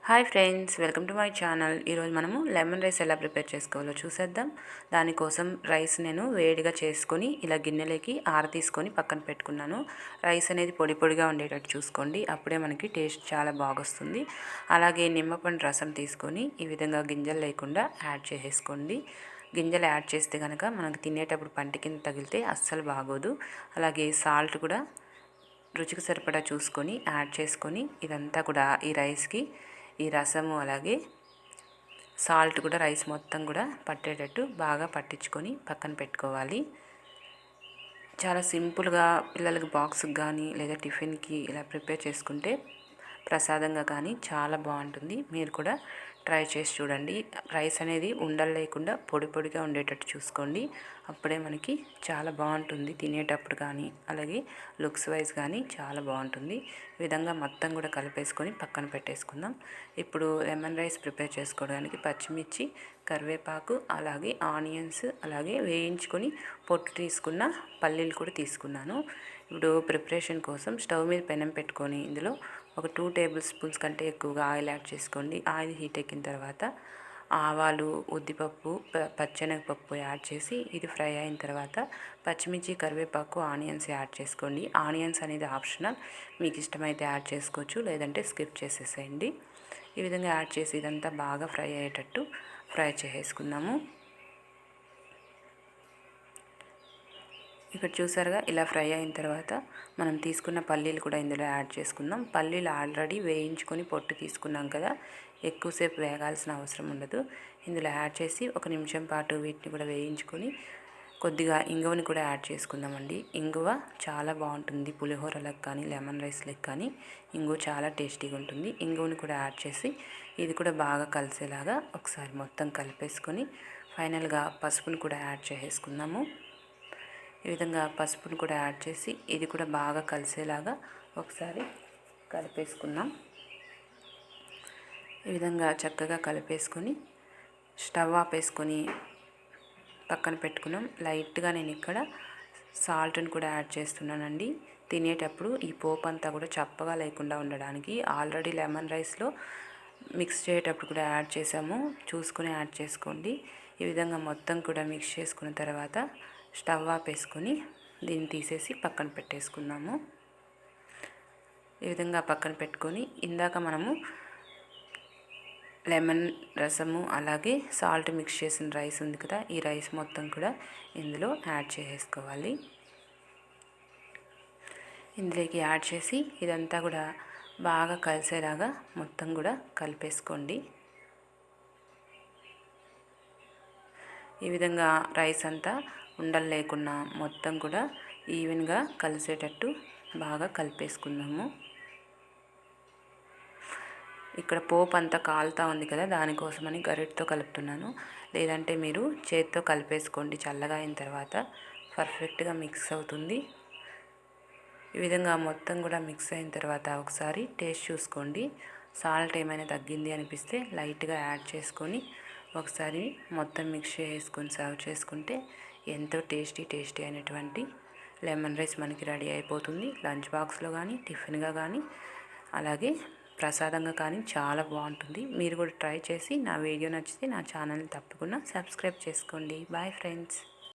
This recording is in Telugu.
Hi friends, welcome to my channel. ఈరోజు మనము లెమన్ రైస్ ఎలా ప్రిపేర్ చేసుకోవాలో చూసేద్దాం. దానికోసం రైస్ నేను వేడిగా చేసుకొని ఇలా గిన్నెలోకి తీసుకొని పక్కన పెట్టుకున్నాను. రైస్ అనేది పొడి పొడిగా ఉండేటట్టు చూసుకోండి, అప్పుడే మనకి టేస్ట్ చాలా బాగొస్తుంది. అలాగే నిమ్మపండు రసం తీసుకొని ఈ విధంగా గింజలు లేకుండా యాడ్ చేసేసుకోండి. గింజలు యాడ్ చేస్తే కనుక మనకు తినేటప్పుడు పంట కింద తగిలితే అస్సలు బాగోదు. అలాగే సాల్ట్ కూడా రుచికి సరిపడా చూసుకొని యాడ్ చేసుకొని ఇదంతా కూడా ఈ రైస్కి ఈ రసము అలాగే సాల్ట్ కూడా రైస్ మొత్తం కూడా పట్టేటట్టు బాగా పట్టించుకొని పక్కన పెట్టుకోవాలి. చాలా సింపుల్గా పిల్లలకి బాక్స్కి కానీ లేదా టిఫిన్కి ఇలా ప్రిపేర్ చేసుకుంటే ప్రసాదంగా కానీ చాలా బాగుంటుంది. మీరు కూడా ట్రై చేసి చూడండి. రైస్ అనేది ఉండలు లేకుండా పొడి పొడిగా ఉండేటట్టు చూసుకోండి, అప్పుడే మనకి చాలా బాగుంటుంది తినేటప్పుడు కానీ అలాగే లుక్స్ వైజ్ కానీ చాలా బాగుంటుంది. ఈ విధంగా మొత్తం కూడా కలిపేసుకొని పక్కన పెట్టేసుకుందాం. ఇప్పుడు లెమన్ రైస్ ప్రిపేర్ చేసుకోవడానికి పచ్చిమిర్చి, కరివేపాకు అలాగే ఆనియన్స్ అలాగే వేయించుకొని పొట్టు తీసుకున్న పల్లీలు కూడా తీసుకున్నాను. ఇప్పుడు ప్రిపరేషన్ కోసం స్టవ్ మీద పెనం పెట్టుకొని ఇందులో ఒక 2 టేబుల్ స్పూన్స్ కంటే ఎక్కువగా ఆయిల్ యాడ్ చేసుకోండి. ఆయిల్ హీట్ ఎక్కిన తర్వాత ఆవాలు, ఉద్దిపప్పు, పచ్చెనగపప్పు యాడ్ చేసి ఇది ఫ్రై అయిన తర్వాత పచ్చిమిర్చి, కరివేపాకు, ఆనియన్స్ యాడ్ చేసుకోండి. ఆనియన్స్ అనేది ఆప్షనల్, మీకు ఇష్టమైతే యాడ్ చేసుకోవచ్చు, లేదంటే స్కిప్ చేసేసేయండి. ఈ విధంగా యాడ్ చేసి ఇదంతా బాగా ఫ్రై అయ్యేటట్టు ఫ్రై చేసేసుకుందాము. ఇక్కడ చూసారుగా ఇలా ఫ్రై అయిన తర్వాత మనం తీసుకున్న పల్లీలు కూడా ఇందులో యాడ్ చేసుకుందాం. పల్లీలు ఆల్రెడీ వేయించుకొని పొట్టు తీసుకున్నాం కదా, ఎక్కువసేపు వేగాల్సిన అవసరం ఉండదు. ఇందులో యాడ్ చేసి 1 నిమిషం పాటు వీటిని కూడా వేయించుకొని కొద్దిగా ఇంగువని కూడా యాడ్ చేసుకుందామండి. ఇంగువ చాలా బాగుంటుంది పులిహోరలకు కానీ లెమన్ రైస్లకు కానీ. ఇంగువ చాలా టేస్టీగా ఉంటుంది. ఇంగువని కూడా యాడ్ చేసి ఇది కూడా బాగా కలిసేలాగా ఒకసారి మొత్తం కలిపేసుకొని ఫైనల్గా పసుపుని కూడా యాడ్ చేసేసుకుందాము. ఈ విధంగా పసుపును కూడా యాడ్ చేసి ఇది కూడా బాగా కలిసేలాగా ఒకసారి కలిపేసుకుందాం. ఈ విధంగా చక్కగా కలిపేసుకొని స్టవ్ ఆపేసుకొని పక్కన పెట్టుకున్నాం. లైట్గా నేను ఇక్కడ సాల్ట్ని కూడా యాడ్ చేస్తున్నానండి. తినేటప్పుడు ఈ పోపు అంతా కూడా చప్పగా లేకుండా ఉండడానికి. ఆల్రెడీ లెమన్ రైస్లో మిక్స్ చేసేటప్పుడు కూడా యాడ్ చేసాము, చూసుకుని యాడ్ చేసుకోండి. ఈ విధంగా మొత్తం కూడా మిక్స్ చేసుకున్న తర్వాత స్టవ్ ఆపేసుకొని దీన్ని తీసేసి పక్కన పెట్టేసుకుందాము. ఈ విధంగా పక్కన పెట్టుకొని ఇందాక మనము లెమన్ రసము అలాగే సాల్ట్ మిక్స్ చేసిన రైస్ ఉంది కదా, ఈ రైస్ మొత్తం కూడా ఇందులో యాడ్ చేసేసుకోవాలి. ఇందులోకి యాడ్ చేసి ఇదంతా కూడా బాగా కలిసేలాగా మొత్తం కూడా కలిపేసుకోండి. ఈ విధంగా రైస్ అంతా ఉండలు లేకుండా మొత్తం కూడా ఈవెన్గా కలిసేటట్టు బాగా కలిపేసుకుందాము. ఇక్కడ పోపు అంతా కాలుతూ ఉంది కదా, దానికోసమని గరిటతో కలుపుతున్నాను, లేదంటే మీరు చేత్తో కలిపేసుకోండి. చల్లగా అయిన తర్వాత పర్ఫెక్ట్గా మిక్స్ అవుతుంది. ఈ విధంగా మొత్తం కూడా మిక్స్ అయిన తర్వాత ఒకసారి టేస్ట్ చూసుకోండి. సాల్ట్ ఏమైనా తగ్గింది అనిపిస్తే లైట్గా యాడ్ చేసుకొని ఒకసారి మొత్తం మిక్స్ చేసుకొని సర్వ్ చేసుకుంటే ఎంతో టేస్టీ అయినటువంటి లెమన్ రైస్ మనకి రెడీ అయిపోతుంది. లంచ్ బాక్స్లో కానీ టిఫిన్గా కానీ అలాగే ప్రసాదంగా కానీ చాలా బాగుంటుంది. మీరు కూడా ట్రై చేసి నా వీడియో నచ్చితే నా ఛానల్ని తప్పకుండా సబ్స్క్రైబ్ చేసుకోండి. Bye friends.